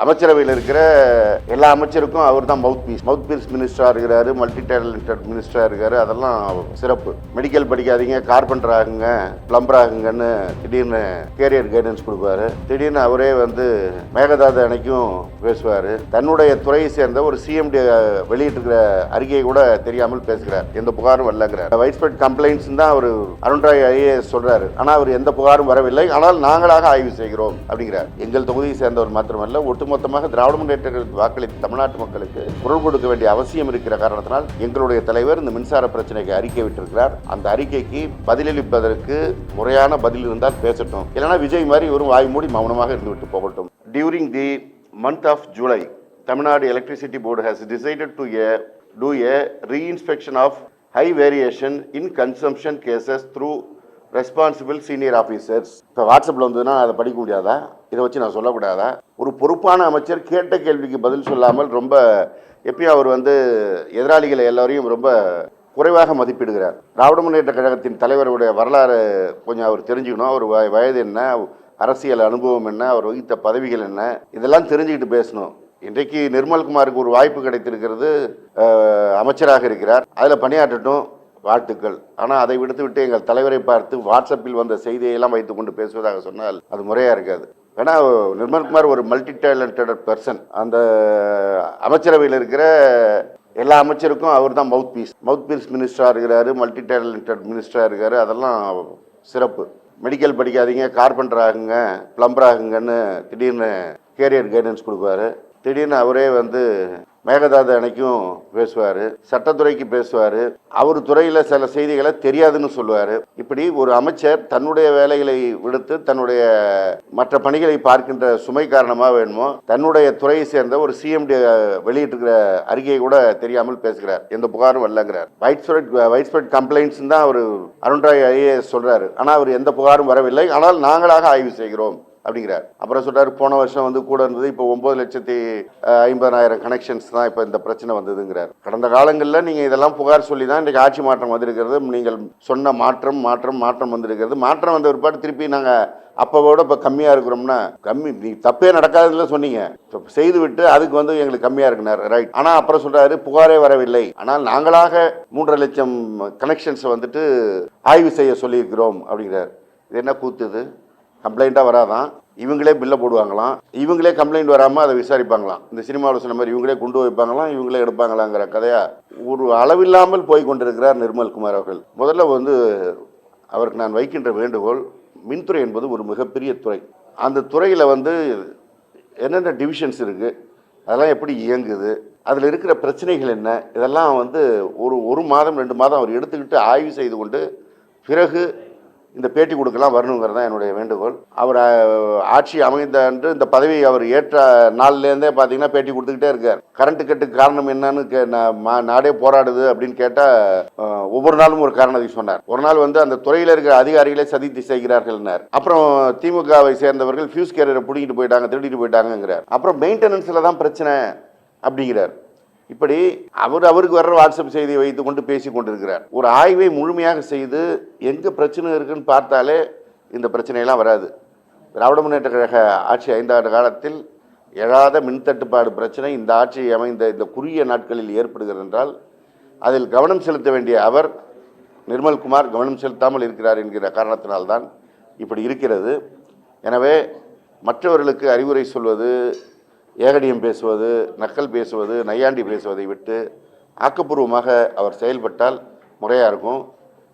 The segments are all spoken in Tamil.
அமைச்சரவையில் இருக்கிற எல்லா அமைச்சருக்கும் அவர் தான் மவுத் பீஸ் மினிஸ்டரா இருக்கிறாரு, மல்டி டேலண்டட் மினிஸ்டரா இருக்காரு. அதெல்லாம் சிறப்பு. மெடிக்கல் படிக்காதீங்க, கார்பெண்டர் ஆகுங்க, பிளம்பர் ஆகுங்கன்னு திடீர்னு கேரியர் கைடன்ஸ் கொடுப்பாரு. திடீர்னு அவரே மேகதாது அணைக்கும் பேசுவாரு. தன்னுடைய துறையை சேர்ந்த ஒரு சிஎம்டி வெளியிட்டிருக்கிற அறிக்கையை கூட தெரியாமல் பேசுகிறார். எந்த புகாரும் வரலங்கிறார். வைட்ஸ்பிரெட் கம்ப்ளைண்ட்ஸ் தான் அவர் அருண்ராய் ஐஏஎஸ் சொல்றாரு. ஆனா அவர் எந்த புகாரும் வரவில்லை, ஆனால் நாங்களாக ஆய்வு செய்கிறோம் அப்படிங்கிறார். எங்கள் தொகுதியை சேர்ந்தவர் மாத்திரமல்ல, ஒட்டுமொத்தமாக திராவிட முன்னேற்ற வாக்களித்த தமிழ்நாட்டு மக்களுக்கு குரல் கொடுக்க வேண்டிய அவசியம் இருக்கிற காரணத்தினால் எங்களுடைய தலைவர் இந்த மின்சார பிரச்சனைக்கு அறிக்கை விட்டிருக்கிறார். அந்த அறிக்கைக்கு பதிலளிப்பதற்கு முறையான பதில் இருந்தால் பேசட்டும், இல்லைன்னா விஜய் மாதிரி ஒரு வாய் மூடி மௌனமாக இருந்துவிட்டு போகட்டும். During the month of July, Tamil Nadu electricity board has decided to do a re-inspection of high variation in consumption cases through responsible senior officers. இப்போ வாட்ஸ்அப்பில் வந்ததுன்னா அதை படிக்க முடியாதா? இதை வச்சு நான் சொல்லக்கூடாதா? ஒரு பொறுப்பான அமைச்சர் கேட்ட கேள்விக்கு பதில் சொல்லாமல் ரொம்ப எப்பயும் அவர் எதிராளிகளை எல்லாரையும் ரொம்ப குறைவாக மதிப்பிடுகிறார். திராவிட முன்னேற்ற கழகத்தின் தலைவருடைய வரலாறு கொஞ்சம் அவர் தெரிஞ்சுக்கணும். அவர் வயது என்ன, அரசியல் அனுபவம் என்ன, அவர் வகித்த பதவிகள் என்ன, இதெல்லாம் தெரிஞ்சுக்கிட்டு பேசணும். இன்றைக்கு நிர்மல்குமாருக்கு ஒரு வாய்ப்பு கிடைத்திருக்கிறது, அமைச்சராக இருக்கிறார், அதில் பணியாற்றட்டும், வாழ்த்துக்கள். ஆனால் அதை விடுத்துவிட்டு எங்கள் தலைவரை பார்த்து வாட்ஸ்அப்பில் வந்த செய்தியெல்லாம் வைத்துக்கொண்டு பேசுவதாக சொன்னால் அது முறையாக இருக்காது. ஏன்னா நிர்மல்குமார் ஒரு மல்டி டேலண்டட் பர்சன். அந்த அமைச்சரவையில் இருக்கிற எல்லா அமைச்சருக்கும் அவர் தான் மவுத் பீஸ் மினிஸ்டராக இருக்கிறாரு, மல்டி டேலண்டட் மினிஸ்டராக இருக்காரு. அதெல்லாம் சிறப்பு. மெடிக்கல் படிக்காதீங்க, கார்பெண்டர் ஆகுங்க, பிளம்பர் ஆகுங்கன்னு திடீர்னு கேரியர் கைடன்ஸ் கொடுப்பாரு. திடீர்னு அவரே மேகதாது அணைக்கும் பேசுவார், சட்டத்துறைக்கு பேசுவார், அவர் துறையில் சில செய்திகளை தெரியாதுன்னு சொல்லுவார். இப்படி ஒரு அமைச்சர் தன்னுடைய வேலைகளை விடுத்து தன்னுடைய மற்ற பணிகளை பார்க்கின்ற சுமை காரணமாக வேணுமோ தன்னுடைய துறையை சேர்ந்த ஒரு சிஎம்டி வெளியிட்டிருக்கிற அறிக்கையை கூட தெரியாமல் பேசுகிறார். எந்த புகாரும் வரலங்கிறார். வைட்ஸ்பிரெட் கம்ப்ளைண்ட்ஸ் தான் அவர் அருண்ராய் ஐஏஎஸ் சொல்றாரு. ஆனால் அவர் எந்த புகாரும் வரவில்லை, ஆனால் நாங்களாக ஆய்வு செய்கிறோம் அப்படிங்கிறார். அப்புறம் சொல்றாரு, போன வருஷம் கூட இருந்தது, இப்போ 9,50,000 கனெக்ஷன்ஸ் தான் இப்போ இந்த பிரச்சனை வந்ததுங்கிறார். கடந்த காலங்களில் நீங்கள் இதெல்லாம் புகார் சொல்லி தான் இன்றைக்கு ஆட்சி மாற்றம் வந்திருக்கிறது. நீங்கள் சொன்ன மாற்றம் வந்திருக்கிறது. மாற்றம் வந்த பிற்பாடு திருப்பி நாங்கள் அப்போவோட இப்போ கம்மியாக இருக்கிறோம்னா, நீ தப்பே நடக்காதுன்னு சொன்னீங்க, செய்து விட்டு அதுக்கு எங்களுக்கு கம்மியாக இருக்குனார். ரைட். ஆனால் அப்புறம் சொல்றாரு, புகாரே வரவில்லை, ஆனால் நாங்களாக 3.5 லட்சம் கனெக்ஷன்ஸை ஆய்வு செய்ய சொல்லியிருக்கிறோம் அப்படிங்கிறார். இது என்ன கூத்துது? கம்ப்ளைண்ட்டாக வராதான், இவங்களே பில்லை போடுவாங்களாம், இவங்களே கம்ப்ளைண்ட் வராமல் அதை விசாரிப்பாங்களாம். இந்த சினிமாவில் சொன்ன மாதிரி இவங்களே கொண்டு வைப்பாங்களாம், இவங்களே எடுப்பாங்களாங்கிற கதையா ஒரு அளவில்லாமல் போய் கொண்டிருக்கிறார் நிர்மல்குமார் அவர்கள். முதல்ல அவருக்கு நான் வைக்கின்ற வேண்டுகோள், மின்துறை என்பது ஒரு மிகப்பெரிய துறை. அந்த துறையில் என்னென்ன டிவிஷன்ஸ் இருக்குது, அதெல்லாம் எப்படி இயங்குது, அதில் இருக்கிற பிரச்சனைகள் என்ன, இதெல்லாம் ஒரு மாதம் 2 மாதம் அவர் எடுத்துக்கிட்டு ஆய்வு செய்து கொண்டு பிறகு இந்த பேட்டி கொடுக்கலாம் வரணுங்கிறது தான் என்னுடைய வேண்டுகோள். அவர் ஆட்சி அமைந்த அன்று இந்த பதவி அவர் ஏற்ற நாள்லேருந்தே பார்த்தீங்கன்னா பேட்டி கொடுத்துக்கிட்டே இருக்கார். கரண்ட் கட்டுக்கு காரணம் என்னன்னு நாடே போராடுது அப்படின்னு கேட்டால் ஒவ்வொரு நாளும் ஒரு காரணத்தை சொன்னார். ஒரு நாள் அந்த துறையில் இருக்கிற அதிகாரிகளே சதித்து செய்கிறார்கள்னார். அப்புறம் திமுகவை சேர்ந்தவர்கள் ஃபியூஸ் கேரியரை பிடிக்கிட்டு போயிட்டாங்க, திருடிட்டு போயிட்டாங்கிறார். அப்புறம் மெயின்டெனன்ஸில் தான் பிரச்சனை அப்படிங்கிறார். இப்படி அவருக்கு வர்ற வாட்ஸ்அப் செய்தியை வைத்து கொண்டு பேசி கொண்டிருக்கிறார். ஒரு ஆய்வை முழுமையாக செய்து எங்கே பிரச்சனை இருக்குன்னு பார்த்தாலே இந்த பிரச்சனையெல்லாம் வராது. திராவிட முன்னேற்ற கழக ஆட்சி 5 ஆண்டு காலத்தில் எழாத மின்தட்டுப்பாடு பிரச்சனை இந்த ஆட்சி அமைந்த இந்த குறுகிய நாட்களில் ஏற்படுகிறது என்றால் அதில் கவனம் செலுத்த வேண்டிய அவர் நிர்மல்குமார் கவனம் செலுத்தாமல் இருக்கிறார் என்கிற காரணத்தினால்தான் இப்படி இருக்கிறது. எனவே மற்றவர்களுக்கு அறிவுரை சொல்வது, ஏகடியம் பேசுவது, நக்கல் பேசுவது, நையாண்டி பேசுவதை விட்டு ஆக்கப்பூர்வமாக அவர் செயல்பட்டால் முறையாக இருக்கும்.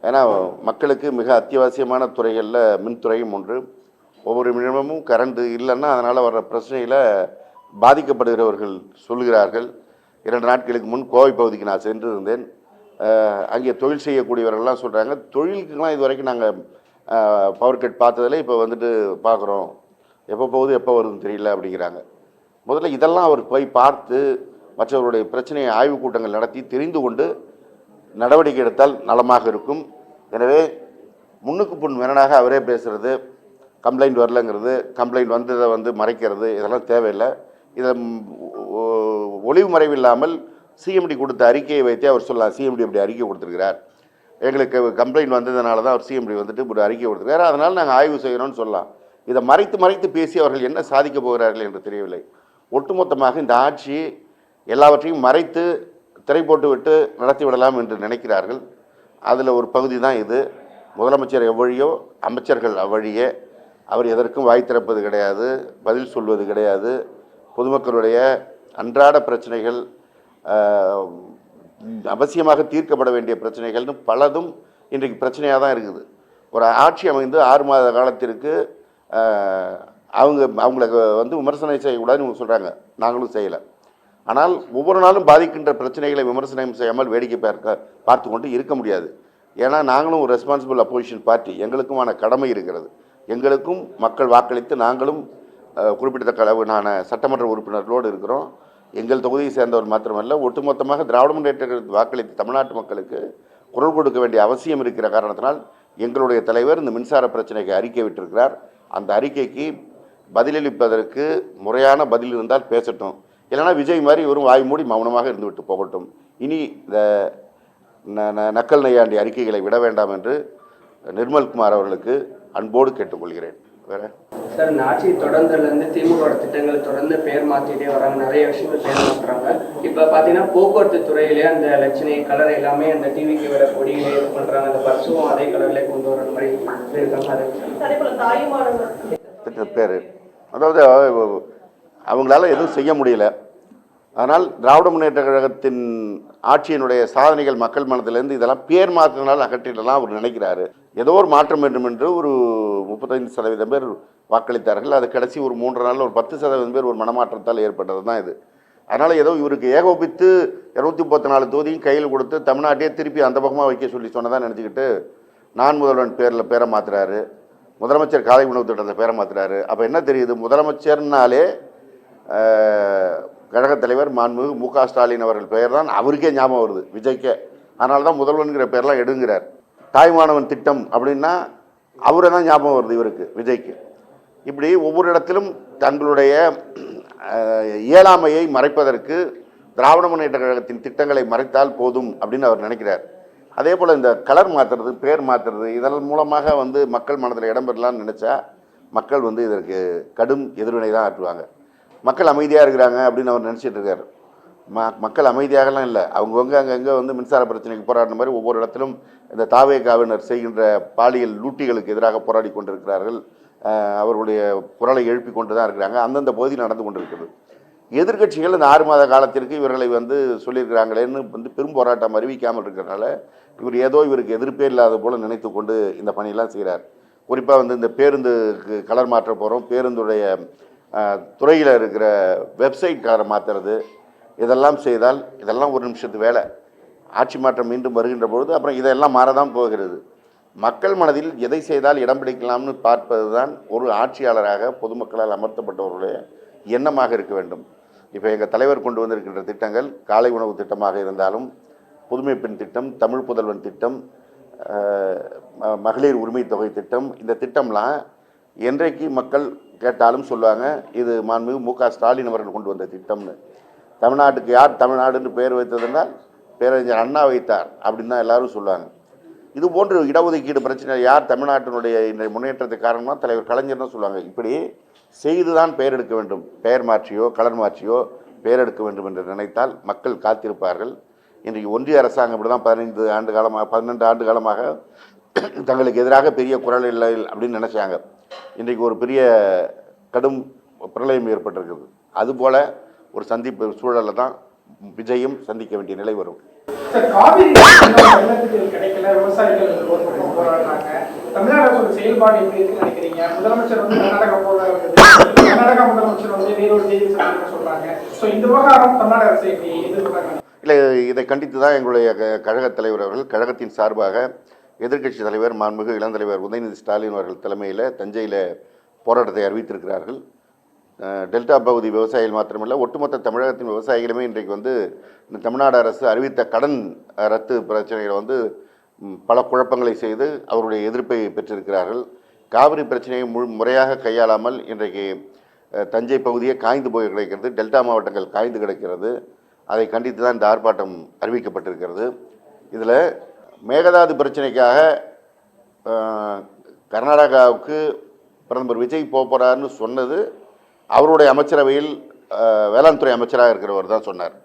ஏன்னா மக்களுக்கு மிக அத்தியாவசியமான துறைகளில் மின்துறையும் ஒன்று. ஒவ்வொரு நிமிடமும் கரண்ட் இல்லைன்னா அதனால் வர்ற பிரச்சனையில் பாதிக்கப்படுகிறவர்கள் சொல்கிறார்கள். 2 நாட்களுக்கு முன் கோவை பகுதிக்கு நான் சென்று இருந்தேன். அங்கே தொழில் செய்யக்கூடியவர்கள்லாம் சொல்கிறாங்க, தொழிலுக்குலாம் இது வரைக்கும் நாங்கள் பவர் கட் பார்த்ததில்லை, இப்போ பார்க்குறோம், எப்போ போகுது எப்போ வருதுன்னு தெரியல அப்படிங்கிறாங்க. முதல்ல இதெல்லாம் அவர் போய் பார்த்து மற்றவருடைய பிரச்சனையை ஆய்வுக் கூட்டங்கள் நடத்தி தெரிந்து கொண்டு நடவடிக்கை எடுத்தால் நலமாக இருக்கும். எனவே முன்னுக்கு முன் வேணாக அவரே பேசுகிறது, கம்ப்ளைண்ட் வரலங்கிறது, கம்ப்ளைண்ட் வந்ததை மறைக்கிறது, இதெல்லாம் தேவையில்லை. இதை ஒளிவு மறைவில்லாமல் சிஎம்டி கொடுத்த அறிக்கையை வைத்தே அவர் சொல்லலாம். சிஎம்டி அப்படி அறிக்கை கொடுத்துருக்கிறார், எங்களுக்கு கம்ப்ளைண்ட் வந்ததுனால தான் அவர் சிஎம்டி ஒரு அறிக்கை கொடுத்துருக்காரு, அதனால் நாங்கள் ஆய்வு செய்கிறோம்னு சொல்லலாம். இதை மறைத்து பேசி அவர்கள் என்ன சாதிக்க போகிறார்கள் என்று தெரியவில்லை. ஒட்டுமொத்தமாக இந்த ஆட்சி எல்லாவற்றையும் மறைத்து திரை போட்டு விட்டு நடத்தி விடலாம் என்று நினைக்கிறார்கள். அதில் ஒரு பகுதி தான் இது. முதலமைச்சர் எவ்வழியோ அமைச்சர்கள் அவ்வழியே. அவர் எதற்கும் வாய் திறப்பது கிடையாது, பதில் சொல்வது கிடையாது. பொதுமக்களுடைய அன்றாட பிரச்சனைகள், அவசியமாக தீர்க்கப்பட வேண்டிய பிரச்சனைகள்னு பலதும் இன்றைக்கு பிரச்சனையாக தான் இருக்குது. ஒரு ஆட்சி அமைந்து 6 மாத காலத்திற்கு அவங்களுக்கு விமர்சனம் செய்யக்கூடாதுன்னு இவங்க சொல்கிறாங்க. நாங்களும் செய்யலை. ஆனால் ஒவ்வொரு நாளும் பாதிக்கின்ற பிரச்சனைகளை விமர்சனம் செய்யாமல் வேடிக்கை பார்த்து கொண்டு இருக்க முடியாது. ஏன்னா நாங்களும் ஒரு ரெஸ்பான்சிபிள் அப்போசிஷன் பார்ட்டி. எங்களுக்குமான கடமை இருக்கிறது. எங்களுக்கும் மக்கள் வாக்களித்து நாங்களும் குறிப்பிடத்தக்க அளவிலான சட்டமன்ற உறுப்பினர்களோடு இருக்கிறோம். எங்கள் தொகுதியை சேர்ந்தவர் மாத்திரமல்ல, ஒட்டுமொத்தமாக திராவிட முன்னேற்ற கழகத்துக்கு வாக்களித்து தமிழ்நாட்டு மக்களுக்கு குரல் கொடுக்க வேண்டிய அவசியம் இருக்கிற காரணத்தினால் எங்களுடைய தலைவர் இந்த மின்சார பிரச்சனைக்கு அறிக்கை விட்டிருக்கிறார். அந்த அறிக்கைக்கு பதிலளிப்பதற்கு முறையான பதில் இருந்தால் பேசட்டும், இல்லைனா விஜய் மாதிரி இவரும் வாய் மூடி மௌனமாக இருந்துவிட்டு போகட்டும். இனி இந்த நக்கல் நையாண்டி அறிக்கைகளை விட வேண்டாம் என்று நிர்மல்குமார் அவர்களுக்கு அன்போடு கேட்டுக்கொள்கிறேன். வேற சார், இந்த ஆட்சி தொடர்ந்துலேருந்து திமுக திட்டங்கள் தொடர்ந்து பெயர் மாற்றிட்டே வராங்க. நிறைய விஷயங்கள் பெயர் மாற்றுறாங்க. இப்போ பார்த்தீங்கன்னா போக்குவரத்து துறையிலே அந்த லட்சணை கலர் எல்லாமே அந்த டிவிக்கு விட கொடியிலே இது பண்ணுறாங்க. அந்த பஸ்ஸும் அதே கலர்லேயே கொண்டு வர மாதிரி இருக்காங்க. பேர் அதாவது அவங்களால எதுவும் செய்ய முடியல. ஆனால் திராவிட முன்னேற்ற கழகத்தின் ஆட்சியினுடைய சாதனைகள் மக்கள் மனதிலிருந்து இதெல்லாம் பேர் மாற்றினால் அகற்றிடலாம் அவர் நினைக்கிறாரு. ஏதோ ஒரு மாற்றம் வேண்டும் என்று ஒரு 35% பேர் வாக்களித்தார்கள். அது கடைசி ஒரு 3 நாளில் ஒரு 10% பேர் ஒரு மனமாற்றத்தால் ஏற்பட்டது தான் இது. அதனால் ஏதோ இவருக்கு ஏகோபித்து 234 தொகுதியும் கையில் கொடுத்து தமிழ்நாட்டையே திருப்பி அந்த பக்கமாக வைக்க சொல்லி சொன்னதான் நினச்சிக்கிட்டு நான் முதல்வன் பேரை மாற்றுறாரு. முதலமைச்சர் காலை உணவு திட்டத்தை பேரை மாற்றுறாரு. அப்போ என்ன தெரியுது, முதலமைச்சர்னாலே கழகத் தலைவர் மாண்புமிகு மு.க. ஸ்டாலின் அவர்கள் பெயர் தான் அவருக்கே ஞாபகம் வருது, விஜய்க்கே. அதனால தான் முதல்வன்கிற பேர்லாம் எடுங்கிறார். தாய்மானவன் திட்டம் அப்படின்னா அவரை தான் ஞாபகம் வருது இவருக்கு, விஜய்க்கு. இப்படி ஒவ்வொரு இடத்திலும் தங்களுடைய இயலாமையை மறைப்பதற்கு திராவிட முன்னேற்ற கழகத்தின் திட்டங்களை மறைத்தால் போதும் அப்படின்னு அவர் நினைக்கிறார். அதே போல் இந்த கலர் மாற்றுறது, பேர் மாற்றுறது, இதன் மூலமாக மக்கள் மனதில் இடம்பெறலான்னு நினச்சா மக்கள் இதற்கு கடும் எதிர்வினை தான் ஆற்றுவாங்க. மக்கள் அமைதியாக இருக்கிறாங்க அப்படின்னு அவர் நினச்சிட்டு இருக்கார். மக்கள் அமைதியாகலாம் இல்லை. அவங்கவுங்க அங்கங்கே மின்சார பிரச்சனைக்கு போராடின மாதிரி ஒவ்வொரு இடத்திலும் இந்த தாவேகாவினர் செய்கின்ற பாலியல் லூட்டிகளுக்கு எதிராக போராடி கொண்டிருக்கிறார்கள். அவர்களுடைய குரலை எழுப்பி கொண்டு தான் இருக்கிறாங்க. அந்தந்த பகுதி நடந்து கொண்டிருக்கிறது. எதிர்கட்சிகள் இந்த 6 மாத காலத்திற்கு இவர்களை சொல்லியிருக்கிறாங்களேன்னு பெரும் போராட்டம் அறிவிக்காமல் இருக்கிறனால இவர் ஏதோ இவருக்கு எதிர்ப்பே இல்லாத போல நினைத்து கொண்டு இந்த பணியெல்லாம் செய்கிறார். குறிப்பாக இந்த பேருந்துக்கு கலர் மாற்ற போகிறோம், பேருந்துடைய துறையில் இருக்கிற வெப்சைட் கலரை மாற்றுறது, இதெல்லாம் செய்தால் இதெல்லாம் ஒரு நிமிஷத்து வேலை. ஆட்சி மாற்றம் மீண்டும் வருகின்ற பொழுது அப்புறம் இதெல்லாம் மாறதான் போகிறது. மக்கள் மனதில் எதை செய்தால் இடம் பிடிக்கலாம்னு பார்ப்பது தான் ஒரு ஆட்சியாளராக பொதுமக்களால் அமர்த்தப்பட்டவர்களுடைய எண்ணமாக இருக்க வேண்டும். இப்போ எங்கள் தலைவர் கொண்டு வந்திருக்கின்ற திட்டங்கள் காலை உணவு திட்டமாக இருந்தாலும், புதுமை பெண் திட்டம், தமிழ் புதல்வன் திட்டம், மகளிர் உரிமை தொகை திட்டம், இந்த திட்டம்லாம் என்றைக்கு மக்கள் கேட்டாலும் சொல்லுவாங்க இது மாண்புமிகு மு.க. ஸ்டாலின் அவர்கள் கொண்டு வந்த திட்டம்னு. தமிழ்நாட்டுக்கு யார் தமிழ்நாடுன்னு பேர் வைத்ததுனால் பேரறிஞர் அண்ணா வைத்தார் அப்படின்னு தான் எல்லாரும் சொல்லுவாங்க. இது போன்று இடஒதுக்கீடு பிரச்சனை யார் தமிழ்நாட்டினுடைய இன்றைய முன்னேற்றத்துக்கு காரணமாக தலைவர் கலைஞர் தான் சொல்லுவாங்க. இப்படி செய்து தான் பெயர் எடுக்க வேண்டும், பெயர் மாற்றியோ கலர் மாற்றியோ பெயர் எடுக்க வேண்டும் என்று நினைத்தால் மக்கள் காத்திருப்பார்கள். இன்றைக்கு ஒன்றிய அரசாங்கம் இப்படி தான் 12 ஆண்டு காலமாக தங்களுக்கு எதிராக பெரிய குரல் இல்லை அப்படின்னு நினச்சாங்க. இன்றைக்கு ஒரு பெரிய கடும் பிரளயம் ஏற்பட்டிருக்குது. அதுபோல் ஒரு சந்திப்பு சூழலில் தான் விஜயும் சந்திக்க வேண்டிய நிலை வரும். கிடைக்கல, விவசாயிகள் போராடுறாங்க. தமிழ்நாடு அரசோட செயல்பாடு எப்படி இருக்குன்னு நினைக்கிறீங்க? முதலமைச்சர் கர்நாடகா கர்நாடகா முதலமைச்சர் வேறொரு செய்தி சொல்றாங்க. ஸோ இந்த விவகாரம் தமிழ்நாடு அரசு எப்படி எதிர்பார்க்குறாங்க? இல்லை, இதை கண்டித்து தான் எங்களுடைய கழகத் தலைவர் அவர்கள் கழகத்தின் சார்பாக எதிர்க்கட்சி தலைவர் மாண்புமிகு இளந்தலைவர் உதயநிதி ஸ்டாலின் அவர்கள் தலைமையில் தஞ்சையில் போராட்டத்தை அறிவித்திருக்கிறார்கள். டெல்டா பகுதி விவசாயிகள் மாத்திரமல்ல, ஒட்டுமொத்த தமிழகத்தின் விவசாயிகளுமே இன்றைக்கு தமிழ்நாடு அரசு அறிவித்த கடன் ரத்து பிரச்சனைகளை பல குழப்பங்களை செய்து அவருடைய எதிர்ப்பை பெற்றிருக்கிறார்கள். காவிரி பிரச்சனையை முறையாக கையாளாமல் இன்றைக்கு தஞ்சை பகுதியே காய்ந்து போய் கிடைக்கிறது, டெல்டா மாவட்டங்கள் காய்ந்து கிடக்கிறது. அதை கண்டித்து தான் இந்த ஆர்ப்பாட்டம் அறிவிக்கப்பட்டிருக்கிறது. இதில் மேகதாது பிரச்சனைக்காக கர்நாடகாவுக்கு பிரதமர் விஜய் போகிறாருன்னு சொன்னது அவருடைய அமைச்சரவையில் வேளாண் துறை அமைச்சராக இருக்கிறவர் தான் சொன்னார்.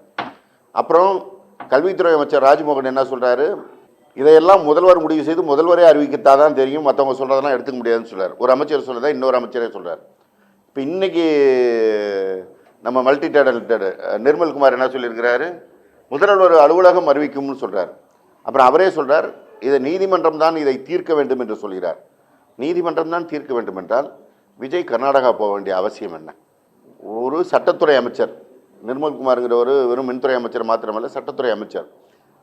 அப்புறம் கல்வித்துறை அமைச்சர் ராஜ்மோகன் என்ன சொல்கிறாரு, இதையெல்லாம் முதல்வர் முடிவு செய்து முதல்வரே அறிவிக்கத்தான் தான் தெரியும், மற்றவங்க சொல்கிறதெல்லாம் எடுத்துக்க முடியாதுன்னு சொல்கிறார். ஒரு அமைச்சர் சொல்கிறதா இன்னொரு அமைச்சரே சொல்கிறார். இப்போ இன்றைக்கி நம்ம மல்டி டேலண்டட் நிர்மல்குமார் என்ன சொல்லியிருக்கிறாரு, முதல்வர் அலுவலகம் அறிவிக்கும்னு சொல்கிறார். அப்புறம் அவரே சொல்கிறார், இதை நீதிமன்றம் தான் இதை தீர்க்க வேண்டும் என்று சொல்கிறார். நீதிமன்றம் தான் தீர்க்க வேண்டும் என்றால் விஜய் கர்நாடகா போக வேண்டிய அவசியம் என்ன? ஒரு சட்டத்துறை அமைச்சர் நிர்மல்குமாருங்கிற ஒரு வெறும் மின்துறை அமைச்சர் மாத்திரமல்ல, சட்டத்துறை அமைச்சர்.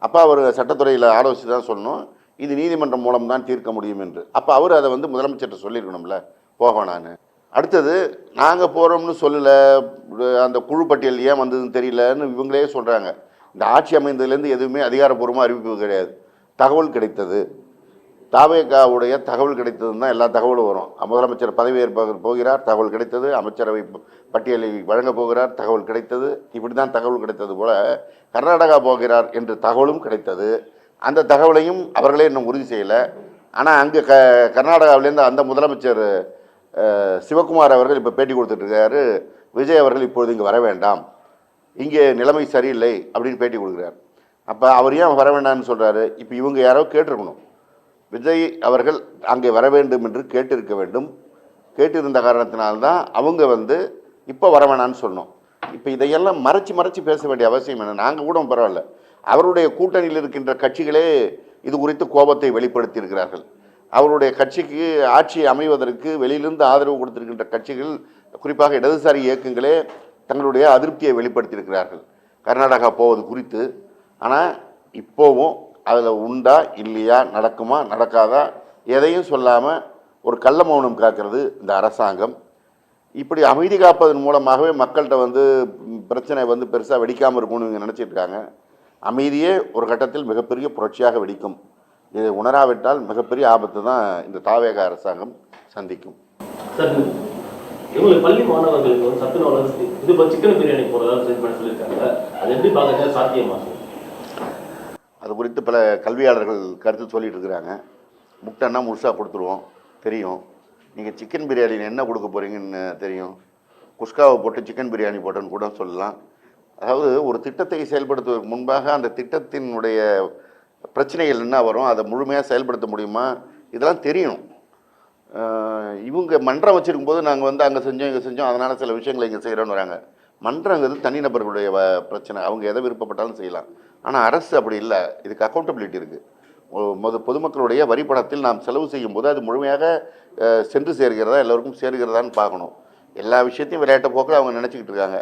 அப்போ அவர் சட்டத்துறையில் ஆலோசித்து தான் சொல்லணும் இது நீதிமன்றம் மூலம் தான் தீர்க்க முடியும் என்று. அப்போ அவர் அதை முதலமைச்சர்கிட்ட சொல்லியிருக்கணும்ல, போகணான்னு. அடுத்தது நாங்கள் போகிறோம்னு சொல்லலை, அந்த குழு பட்டியல் ஏன் வந்ததுன்னு தெரியலன்னு இவங்களே சொல்கிறாங்க. இந்த ஆட்சி அமைந்ததுலேருந்து எதுவுமே அதிகாரப்பூர்வமாக அறிவிப்பு கிடையாது. தகவல் கிடைத்தது, தாவேகாவுடைய தகவல் கிடைத்ததுன்னு தான் எல்லா தகவலும் வரும். முதலமைச்சர் பதவியேற்ப போகிறார், தகவல் கிடைத்தது. அமைச்சரவை பட்டியலை வழங்க போகிறார், தகவல் கிடைத்தது. இப்படி தான் தகவல் கிடைத்தது போல் கர்நாடகா போகிறார் என்று தகவலும் கிடைத்தது. அந்த தகவலையும் அவர்களே இன்னும் உறுதி செய்யலை. ஆனால் அங்கே கர்நாடகாவிலேருந்து அந்த முதலமைச்சர் சிவகுமார் அவர்கள் இப்போ பேட்டி கொடுத்துட்ருக்காரு, விஜய் அவர்கள் இப்பொழுது இங்கே வர வேண்டாம், இங்கே நிலைமை சரியில்லை அப்படின்னு பேட்டி கொடுக்குறார். அப்போ அவர் ஏன் வர வேண்டாம்னு சொல்கிறாரு? இப்போ இவங்க யாரோ கேட்டிருக்கணும், விஜய் அவர்கள் அங்கே வர வேண்டும் என்று கேட்டிருக்க வேண்டும். கேட்டிருந்த காரணத்தினால்தான் அவங்க இப்போ வர வேணான்னு சொன்னோம். இப்போ இதையெல்லாம் மறைச்சி பேச வேண்டிய அவசியம் என்ன? நாங்கள் கூட பரவாயில்ல, அவருடைய கூட்டணியில் இருக்கின்ற கட்சிகளே இது குறித்து கோபத்தை வெளிப்படுத்தி இருக்கிறார்கள். அவருடைய கட்சிக்கு ஆட்சி அமைவதற்கு வெளியிலிருந்து ஆதரவு கொடுத்திருக்கின்ற கட்சிகள், குறிப்பாக இடதுசாரி இயக்கங்களே தங்களுடைய அதிருப்தியை வெளிப்படுத்தியிருக்கிறார்கள் கர்நாடகா போவது குறித்து. ஆனால் இப்போவும் அதில் உண்டா இல்லையா, நடக்குமா நடக்காதா, எதையும் சொல்லாமல் ஒரு கள்ள மௌனம் காக்கிறது இந்த அரசாங்கம். இப்படி அமைதி காப்பதன் மூலமாகவே மக்கள்கிட்ட பிரச்சனை பெருசாக வெடிக்காமல் இருக்கும்னு இவங்க நினச்சிட்டு இருக்காங்க. அமைதியே ஒரு கட்டத்தில் மிகப்பெரிய புரட்சியாக வெடிக்கும். இதை உணராவிட்டால் மிகப்பெரிய ஆபத்து தான் இந்த தாவேக அரசாங்கம் சந்திக்கும். இவங்களுக்கு பள்ளி மாணவர்களுக்கு சத்துணவு இது சிக்கன் பிரியாணி போறதா சொல்லியிருக்காங்க, அது எப்படி பார்க்க சாத்தியமாகும்? அது குறித்து பல கல்வியாளர்கள் கருத்து சொல்லிட்டு இருக்கிறாங்க. முட்டைன்னா முழுசாக கொடுத்துருவோம் தெரியும், நீங்கள் சிக்கன் பிரியாணியில் என்ன கொடுக்க போகிறீங்கன்னு தெரியும், குஸ்காவை போட்டு சிக்கன் பிரியாணி போட்டோன்னு கூட சொல்லலாம். அதாவது ஒரு திட்டத்தை செயல்படுத்துவதற்கு முன்பாக அந்த திட்டத்தினுடைய பிரச்சனைகள் என்ன வரும், அதை முழுமையாக செயல்படுத்த முடியுமா, இதெல்லாம் தெரியணும். இவங்க மன்றம் வச்சுருக்கும்போது நாங்கள் அங்கே செஞ்சோம் இங்கே செஞ்சோம், அதனால் சில விஷயங்களை இங்கே செய்கிறோன்னு வராங்க. மன்றங்கிறது தனிநபர்களுடைய பிரச்சனை, அவங்க எதை விருப்பப்பட்டாலும் செய்யலாம். ஆனால் அரசு அப்படி இல்லை, இதுக்கு அக்கௌண்டபிலிட்டி இருக்குது. பொதுமக்களுடைய வரி பணத்தில் நாம் செலவு செய்யும் போது அது முழுமையாக சென்று சேர்கிறதா, எல்லோருக்கும் சேர்கிறதான்னு பார்க்கணும். எல்லா விஷயத்தையும் விளையாட்ட போக்கில் அவங்க நினச்சிக்கிட்டு இருக்காங்க.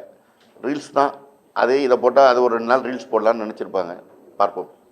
ரீல்ஸ் தான், அதே இதை போட்டால் அது ஒரு 2 நாள் ரீல்ஸ் போடலான்னு நினச்சிருப்பாங்க. பார்ப்போம்.